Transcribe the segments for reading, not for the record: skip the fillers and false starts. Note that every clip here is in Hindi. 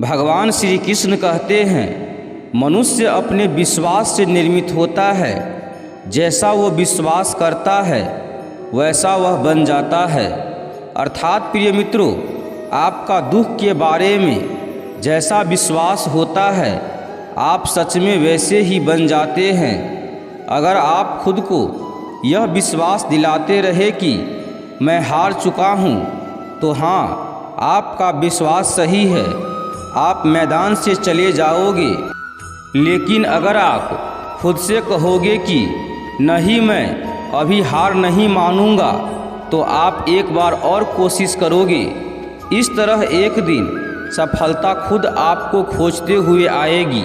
भगवान श्री कृष्ण कहते हैं, मनुष्य अपने विश्वास से निर्मित होता है। जैसा वो विश्वास करता है वैसा वह बन जाता है। अर्थात प्रिय मित्रों, आपका दुख के बारे में जैसा विश्वास होता है आप सच में वैसे ही बन जाते हैं। अगर आप खुद को यह विश्वास दिलाते रहे कि मैं हार चुका हूँ, तो हाँ, आपका विश्वास सही है, आप मैदान से चले जाओगे। लेकिन अगर आप खुद से कहोगे कि नहीं, मैं अभी हार नहीं मानूंगा, तो आप एक बार और कोशिश करोगे। इस तरह एक दिन सफलता खुद आपको खोजते हुए आएगी।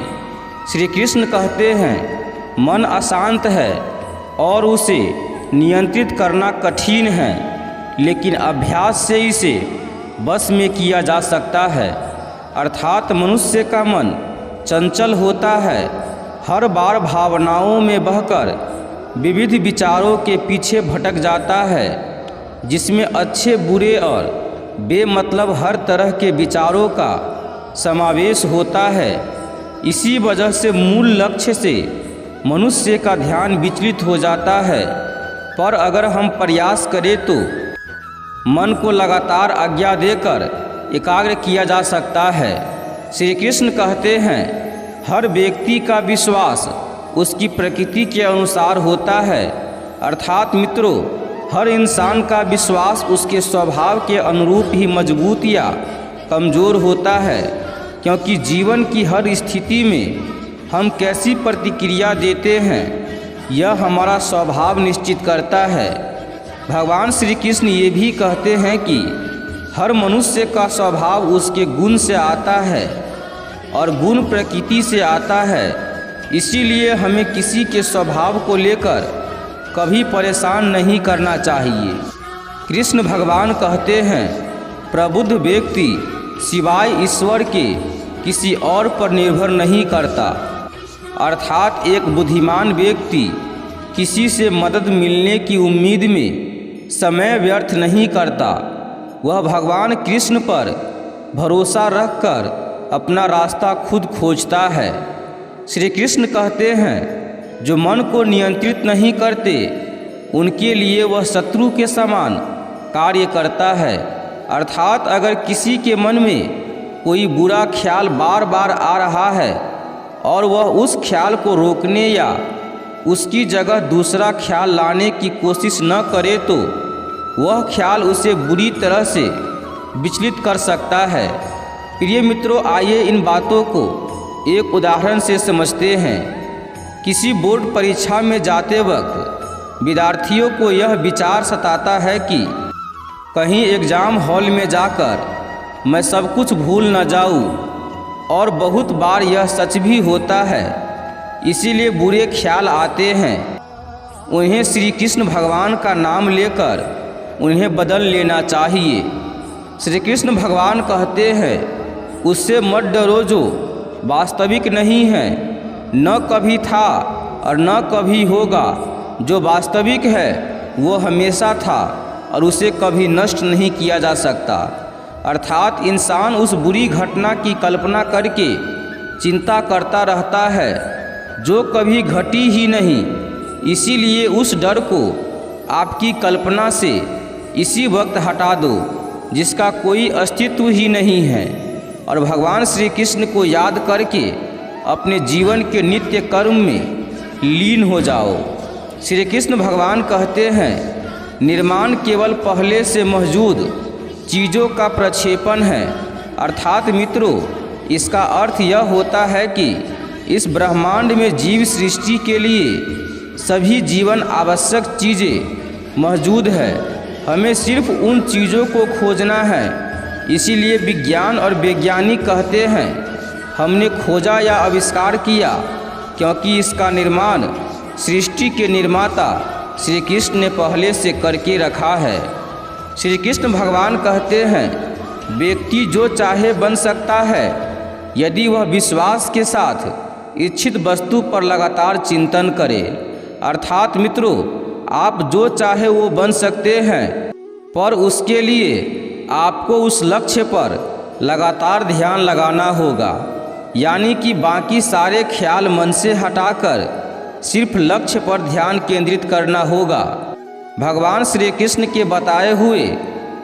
श्री कृष्ण कहते हैं, मन अशांत है और उसे नियंत्रित करना कठिन है, लेकिन अभ्यास से इसे बस में किया जा सकता है। अर्थात मनुष्य का मन चंचल होता है, हर बार भावनाओं में बहकर विविध विचारों के पीछे भटक जाता है, जिसमें अच्छे बुरे और बेमतलब हर तरह के विचारों का समावेश होता है। इसी वजह से मूल लक्ष्य से मनुष्य का ध्यान विचलित हो जाता है। पर अगर हम प्रयास करें तो मन को लगातार आज्ञा देकर एकाग्र किया जा सकता है। श्री कृष्ण कहते हैं, हर व्यक्ति का विश्वास उसकी प्रकृति के अनुसार होता है। अर्थात मित्रों, हर इंसान का विश्वास उसके स्वभाव के अनुरूप ही मजबूत या कमज़ोर होता है, क्योंकि जीवन की हर स्थिति में हम कैसी प्रतिक्रिया देते हैं यह हमारा स्वभाव निश्चित करता है। भगवान श्री कृष्ण ये भी कहते हैं कि हर मनुष्य का स्वभाव उसके गुण से आता है और गुण प्रकृति से आता है। इसीलिए हमें किसी के स्वभाव को लेकर कभी परेशान नहीं करना चाहिए। कृष्ण भगवान कहते हैं, प्रबुद्ध व्यक्ति सिवाय ईश्वर के किसी और पर निर्भर नहीं करता। अर्थात एक बुद्धिमान व्यक्ति किसी से मदद मिलने की उम्मीद में समय व्यर्थ नहीं करता। वह भगवान कृष्ण पर भरोसा रखकर अपना रास्ता खुद खोजता है। श्री कृष्ण कहते हैं, जो मन को नियंत्रित नहीं करते उनके लिए वह शत्रु के समान कार्य करता है। अर्थात अगर किसी के मन में कोई बुरा ख्याल बार बार आ रहा है और वह उस ख्याल को रोकने या उसकी जगह दूसरा ख्याल लाने की कोशिश न करे, तो वह ख्याल उसे बुरी तरह से विचलित कर सकता है। प्रिय मित्रों, आइए इन बातों को एक उदाहरण से समझते हैं। किसी बोर्ड परीक्षा में जाते वक्त विद्यार्थियों को यह विचार सताता है कि कहीं एग्ज़ाम हॉल में जाकर मैं सब कुछ भूल न जाऊं, और बहुत बार यह सच भी होता है। इसीलिए बुरे ख्याल आते हैं। उन्हें श्री कृष्ण भगवान का नाम लेकर उन्हें बदल लेना चाहिए। श्री कृष्ण भगवान कहते हैं, उससे मत डरो जो वास्तविक नहीं है, न कभी था और न कभी होगा। जो वास्तविक है वो हमेशा था और उसे कभी नष्ट नहीं किया जा सकता। अर्थात इंसान उस बुरी घटना की कल्पना करके चिंता करता रहता है जो कभी घटी ही नहीं। इसीलिए उस डर को आपकी कल्पना से इसी वक्त हटा दो जिसका कोई अस्तित्व ही नहीं है, और भगवान श्री कृष्ण को याद करके अपने जीवन के नित्य कर्म में लीन हो जाओ। श्री कृष्ण भगवान कहते हैं, निर्माण केवल पहले से मौजूद चीज़ों का प्रक्षेपण है। अर्थात मित्रों, इसका अर्थ यह होता है कि इस ब्रह्मांड में जीव सृष्टि के लिए सभी जीवन आवश्यक चीज़ें मौजूद है। हमें सिर्फ उन चीज़ों को खोजना है। इसीलिए विज्ञान और वैज्ञानिक कहते हैं, हमने खोजा या आविष्कार किया, क्योंकि इसका निर्माण सृष्टि के निर्माता श्री कृष्ण ने पहले से करके रखा है। श्री कृष्ण भगवान कहते हैं, व्यक्ति जो चाहे बन सकता है यदि वह विश्वास के साथ इच्छित वस्तु पर लगातार चिंतन करे। अर्थात मित्रों, आप जो चाहे वो बन सकते हैं, पर उसके लिए आपको उस लक्ष्य पर लगातार ध्यान लगाना होगा, यानी कि बाकी सारे ख्याल मन से हटाकर सिर्फ लक्ष्य पर ध्यान केंद्रित करना होगा। भगवान श्री कृष्ण के बताए हुए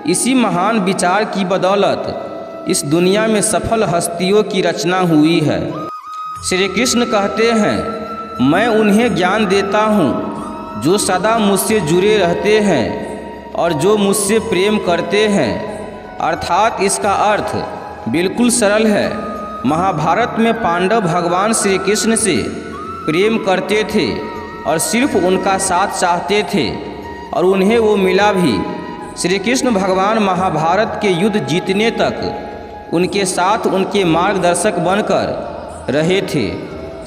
इसी महान विचार की बदौलत इस दुनिया में सफल हस्तियों की रचना हुई है। श्री कृष्ण कहते हैं, मैं उन्हें ज्ञान देता हूँ जो सदा मुझसे जुड़े रहते हैं और जो मुझसे प्रेम करते हैं। अर्थात इसका अर्थ बिल्कुल सरल है। महाभारत में पांडव भगवान श्री कृष्ण से प्रेम करते थे और सिर्फ उनका साथ चाहते थे और उन्हें वो मिला भी। श्री कृष्ण भगवान महाभारत के युद्ध जीतने तक उनके साथ उनके मार्गदर्शक बनकर रहे थे।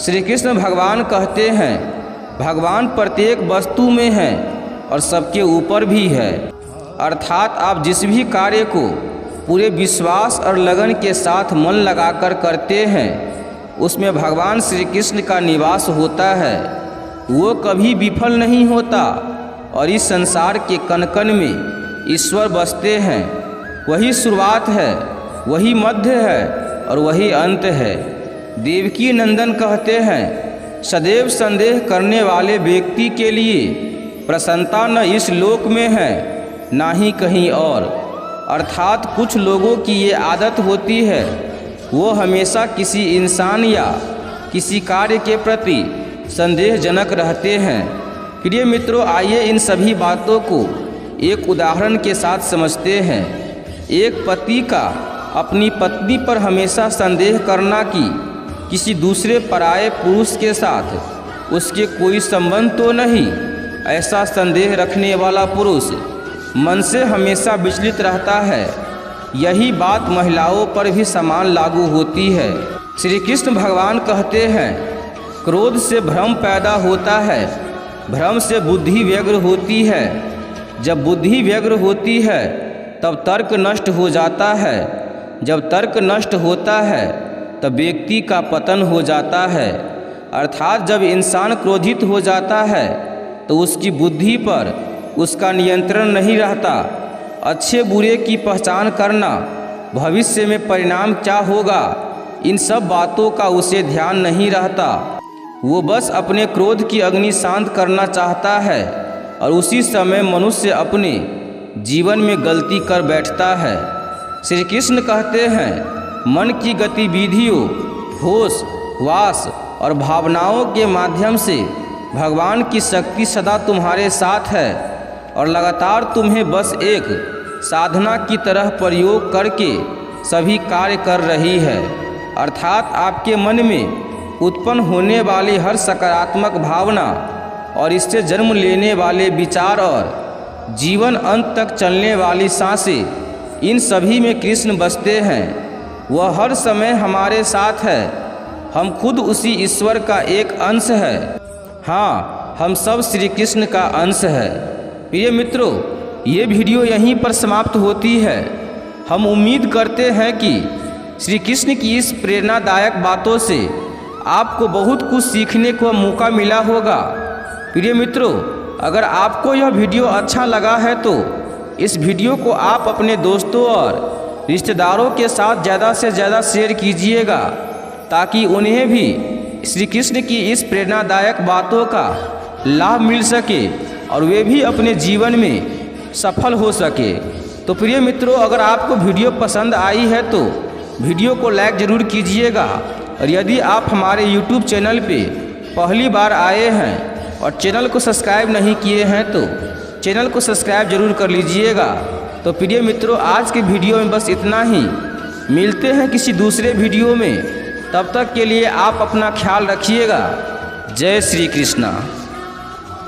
श्री कृष्ण भगवान कहते हैं, भगवान प्रत्येक वस्तु में है और सबके ऊपर भी है। अर्थात आप जिस भी कार्य को पूरे विश्वास और लगन के साथ मन लगाकर करते हैं उसमें भगवान श्री कृष्ण का निवास होता है। वो कभी विफल नहीं होता और इस संसार के कण कण में ईश्वर बसते हैं। वही शुरुआत है, वही मध्य है और वही अंत है। देवकी नंदन कहते हैं, सदैव संदेह करने वाले व्यक्ति के लिए प्रसन्नता न इस लोक में है ना ही कहीं और। अर्थात कुछ लोगों की ये आदत होती है, वो हमेशा किसी इंसान या किसी कार्य के प्रति संदेहजनक रहते हैं। प्रिय मित्रों, आइए इन सभी बातों को एक उदाहरण के साथ समझते हैं। एक पति का अपनी पत्नी पर हमेशा संदेह करना कि किसी दूसरे पराये पुरुष के साथ उसके कोई संबंध तो नहीं, ऐसा संदेह रखने वाला पुरुष मन से हमेशा विचलित रहता है। यही बात महिलाओं पर भी समान लागू होती है। श्री कृष्ण भगवान कहते हैं, क्रोध से भ्रम पैदा होता है, भ्रम से बुद्धि व्यग्र होती है, जब बुद्धि व्यग्र होती है तब तर्क नष्ट हो जाता है, जब तर्क नष्ट होता है तब व्यक्ति का पतन हो जाता है। अर्थात जब इंसान क्रोधित हो जाता है तो उसकी बुद्धि पर उसका नियंत्रण नहीं रहता। अच्छे बुरे की पहचान करना, भविष्य में परिणाम क्या होगा, इन सब बातों का उसे ध्यान नहीं रहता। वो बस अपने क्रोध की अग्नि शांत करना चाहता है और उसी समय मनुष्य अपने जीवन में गलती कर बैठता है। श्री कृष्ण कहते हैं, मन की गतिविधियों, होश, वास और भावनाओं के माध्यम से भगवान की शक्ति सदा तुम्हारे साथ है और लगातार तुम्हें बस एक साधना की तरह प्रयोग करके सभी कार्य कर रही है। अर्थात आपके मन में उत्पन्न होने वाली हर सकारात्मक भावना और इससे जन्म लेने वाले विचार और जीवन अंत तक चलने वाली सांसें, इन सभी में कृष्ण बसते हैं। वह हर समय हमारे साथ है। हम खुद उसी ईश्वर का एक अंश है। हाँ, हम सब श्री कृष्ण का अंश है। प्रिय मित्रों, ये वीडियो यहीं पर समाप्त होती है। हम उम्मीद करते हैं कि श्री कृष्ण की इस प्रेरणादायक बातों से आपको बहुत कुछ सीखने को मौका मिला होगा। प्रिय मित्रों, अगर आपको यह वीडियो अच्छा लगा है तो इस वीडियो को आप अपने दोस्तों और रिश्तेदारों के साथ ज़्यादा से ज़्यादा शेयर कीजिएगा ताकि उन्हें भी श्री कृष्ण की इस प्रेरणादायक बातों का लाभ मिल सके और वे भी अपने जीवन में सफल हो सके। तो प्रिय मित्रों, अगर आपको वीडियो पसंद आई है तो वीडियो को लाइक ज़रूर कीजिएगा और यदि आप हमारे YouTube चैनल पे पहली बार आए हैं और चैनल को सब्सक्राइब नहीं किए हैं तो चैनल को सब्सक्राइब जरूर कर लीजिएगा। तो प्रिय मित्रों, आज के वीडियो में बस इतना ही। मिलते हैं किसी दूसरे वीडियो में, तब तक के लिए आप अपना ख्याल रखिएगा। जय श्री कृष्णा।